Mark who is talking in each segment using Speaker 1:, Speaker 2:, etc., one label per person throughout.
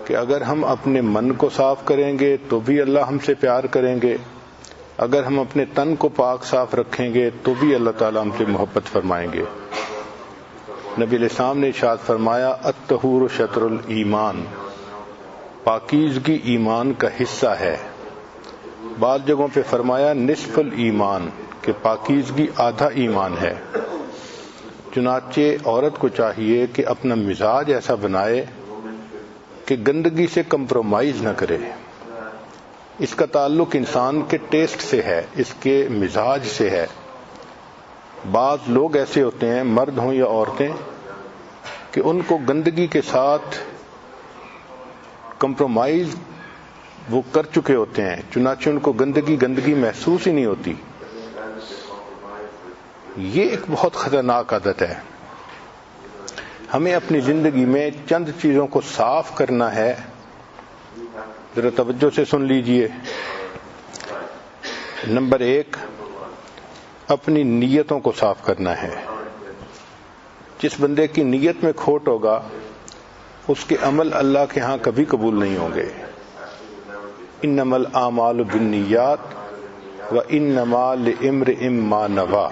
Speaker 1: کہ اگر ہم اپنے من کو صاف کریں گے تو بھی اللہ ہم سے پیار کریں گے، اگر ہم اپنے تن کو پاک صاف رکھیں گے تو بھی اللہ تعالیٰ ہم سے محبت فرمائیں گے۔ نبی علیہ السلام نے ارشاد فرمایا الطہور شطر الایمان، پاکیزگی ایمان کا حصہ ہے۔ بعض جگہوں پہ فرمایا نصف الایمان، کہ پاکیزگی آدھا ایمان ہے۔ چنانچہ عورت کو چاہیے کہ اپنا مزاج ایسا بنائے کہ گندگی سے کمپرومائز نہ کرے۔ اس کا تعلق انسان کے ٹیسٹ سے ہے، اس کے مزاج سے ہے۔ بعض لوگ ایسے ہوتے ہیں، مرد ہوں یا عورتیں، کہ ان کو گندگی کے ساتھ کمپرومائز وہ کر چکے ہوتے ہیں، چنانچہ ان کو گندگی محسوس ہی نہیں ہوتی۔ یہ ایک بہت خطرناک عادت ہے۔ ہمیں اپنی زندگی میں چند چیزوں کو صاف کرنا ہے، ذرا توجہ سے سن لیجئے۔ نمبر 1، اپنی نیتوں کو صاف کرنا ہے۔ جس بندے کی نیت میں کھوٹ ہوگا اس کے عمل اللہ کے ہاں کبھی قبول نہیں ہوں گے۔ انما الاعمال بالنیات وانما لامرئ ما نوی،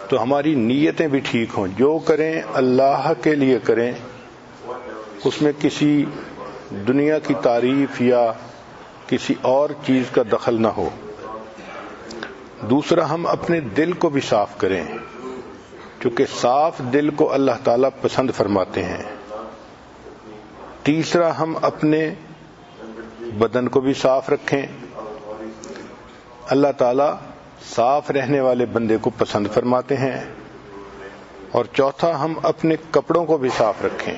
Speaker 1: تو ہماری نیتیں بھی ٹھیک ہوں، جو کریں اللہ کے لیے کریں، اس میں کسی دنیا کی تعریف یا کسی اور چیز کا دخل نہ ہو۔ دوسرا، ہم اپنے دل کو بھی صاف کریں، چونکہ صاف دل کو اللہ تعالیٰ پسند فرماتے ہیں۔ تیسرا، ہم اپنے بدن کو بھی صاف رکھیں، اللہ تعالیٰ صاف رہنے والے بندے کو پسند فرماتے ہیں۔ اور چوتھا، ہم اپنے کپڑوں کو بھی صاف رکھیں۔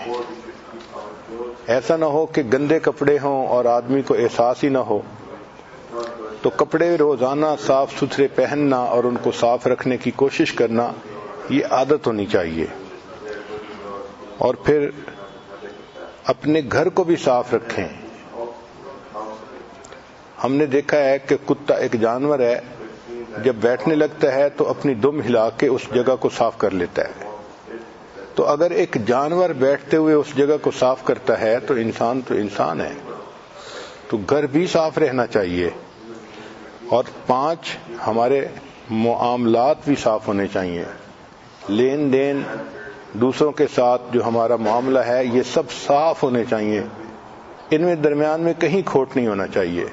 Speaker 1: ایسا نہ ہو کہ گندے کپڑے ہوں اور آدمی کو احساس ہی نہ ہو، تو کپڑے روزانہ صاف ستھرے پہننا اور ان کو صاف رکھنے کی کوشش کرنا، یہ عادت ہونی چاہیے۔ اور پھر اپنے گھر کو بھی صاف رکھیں۔ ہم نے دیکھا ہے کہ کتا ایک جانور ہے، جب بیٹھنے لگتا ہے تو اپنی دم ہلا کے اس جگہ کو صاف کر لیتا ہے۔ تو اگر ایک جانور بیٹھتے ہوئے اس جگہ کو صاف کرتا ہے تو انسان ہے، تو گھر بھی صاف رہنا چاہیے۔ اور 5، ہمارے معاملات بھی صاف ہونے چاہیے۔ لین دین، دوسروں کے ساتھ جو ہمارا معاملہ ہے، یہ سب صاف ہونے چاہیے، ان میں درمیان میں کہیں کھوٹ نہیں ہونا چاہیے۔